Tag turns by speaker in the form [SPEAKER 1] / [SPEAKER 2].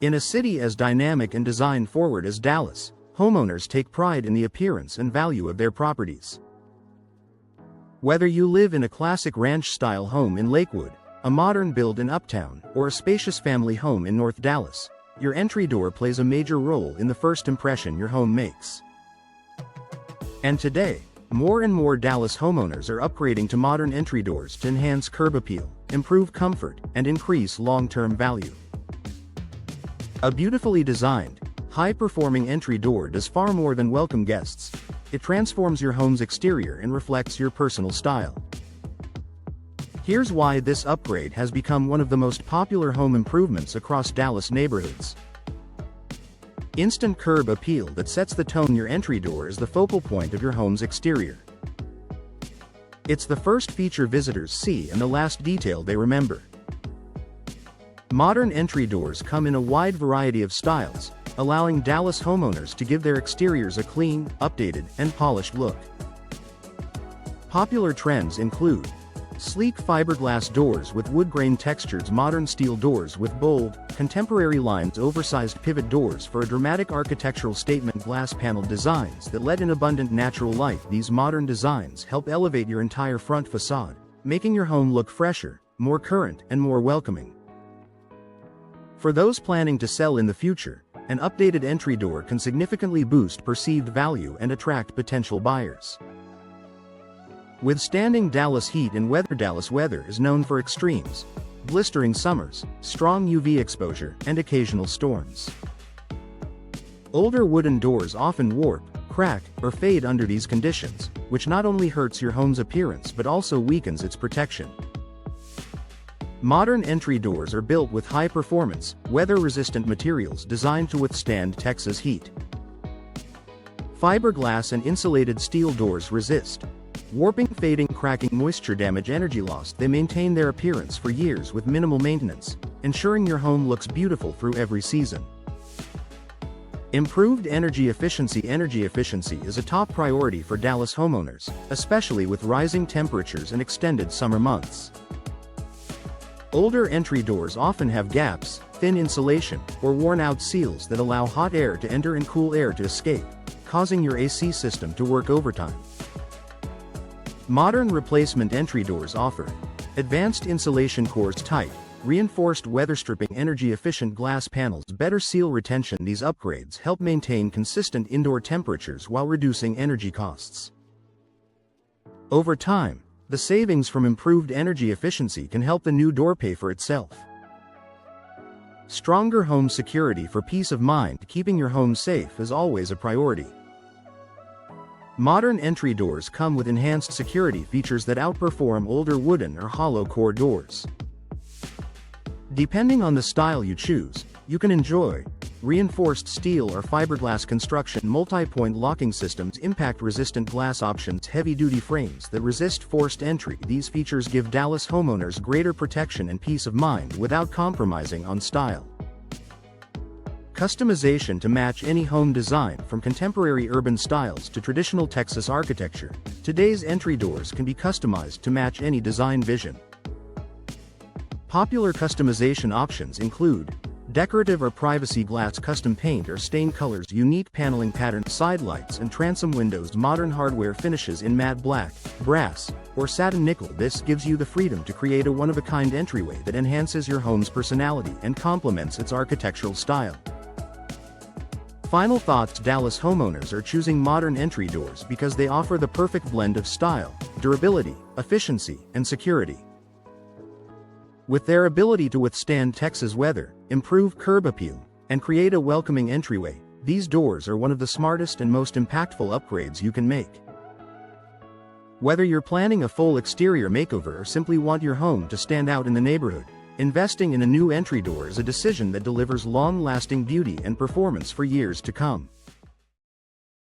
[SPEAKER 1] In a city as dynamic and design-forward as Dallas, homeowners take pride in the appearance and value of their properties. Whether you live in a classic ranch-style home in Lakewood, a modern build in Uptown, or a spacious family home in North Dallas, your entry door plays a major role in the first impression your home makes. And today, more and more Dallas homeowners are upgrading to modern entry doors to enhance curb appeal, improve comfort, and increase long-term value. A beautifully designed, high-performing entry door does far more than welcome guests. It transforms your home's exterior and reflects your personal style. Here's why this upgrade has become one of the most popular home improvements across Dallas neighborhoods. Instant curb appeal that sets the tone. Your entry door is the focal point of your home's exterior. It's the first feature visitors see and the last detail they remember. Modern entry doors come in a wide variety of styles, allowing Dallas homeowners to give their exteriors a clean, updated, and polished look. Popular trends include sleek fiberglass doors with wood grain textures, modern steel doors with bold, contemporary lines, oversized pivot doors for a dramatic architectural statement, glass panel designs that let in abundant natural light. These modern designs help elevate your entire front facade, making your home look fresher, more current, and more welcoming. For those planning to sell in the future, an updated entry door can significantly boost perceived value and attract potential buyers. Withstanding Dallas heat and weather. Dallas weather is known for extremes, blistering summers, strong UV exposure, and occasional storms. Older wooden doors often warp, crack, or fade under these conditions, which not only hurts your home's appearance but also weakens its protection. Modern entry doors are built with high-performance, weather-resistant materials designed to withstand Texas heat. Fiberglass and insulated steel doors resist warping, fading, cracking, moisture damage, energy loss. They maintain their appearance for years with minimal maintenance, ensuring your home looks beautiful through every season. Improved energy efficiency. Energy efficiency is a top priority for Dallas homeowners, especially with rising temperatures and extended summer months. Older entry doors often have gaps, thin insulation, or worn-out seals that allow hot air to enter and cool air to escape, causing your AC system to work overtime. Modern replacement entry doors offer advanced insulation cores, tight, reinforced weather-stripping, energy-efficient glass panels, better seal retention. These upgrades help maintain consistent indoor temperatures while reducing energy costs. Over time, the savings from improved energy efficiency can help the new door pay for itself. Stronger home security. For peace of mind, keeping your home safe is always a priority. Modern entry doors come with enhanced security features that outperform older wooden or hollow core doors. Depending on the style you choose, you can enjoy reinforced steel or fiberglass construction, multi-point locking systems, impact-resistant glass options, heavy-duty frames that resist forced entry. These features give Dallas homeowners greater protection and peace of mind without compromising on style. Customization to match any home design. From contemporary urban styles to traditional Texas architecture, today's entry doors can be customized to match any design vision. Popular customization options include decorative or privacy glass, custom paint or stain colors, unique paneling patterns, side lights and transom windows, modern hardware finishes in matte black, brass, or satin nickel. This gives you the freedom to create a one-of-a-kind entryway that enhances your home's personality and complements its architectural style. Final thoughts. Dallas homeowners are choosing modern entry doors because they offer the perfect blend of style, durability, efficiency, and security. With their ability to withstand Texas weather, improve curb appeal, and create a welcoming entryway, these doors are one of the smartest and most impactful upgrades you can make. Whether you're planning a full exterior makeover or simply want your home to stand out in the neighborhood, investing in a new entry door is a decision that delivers long-lasting beauty and performance for years to come.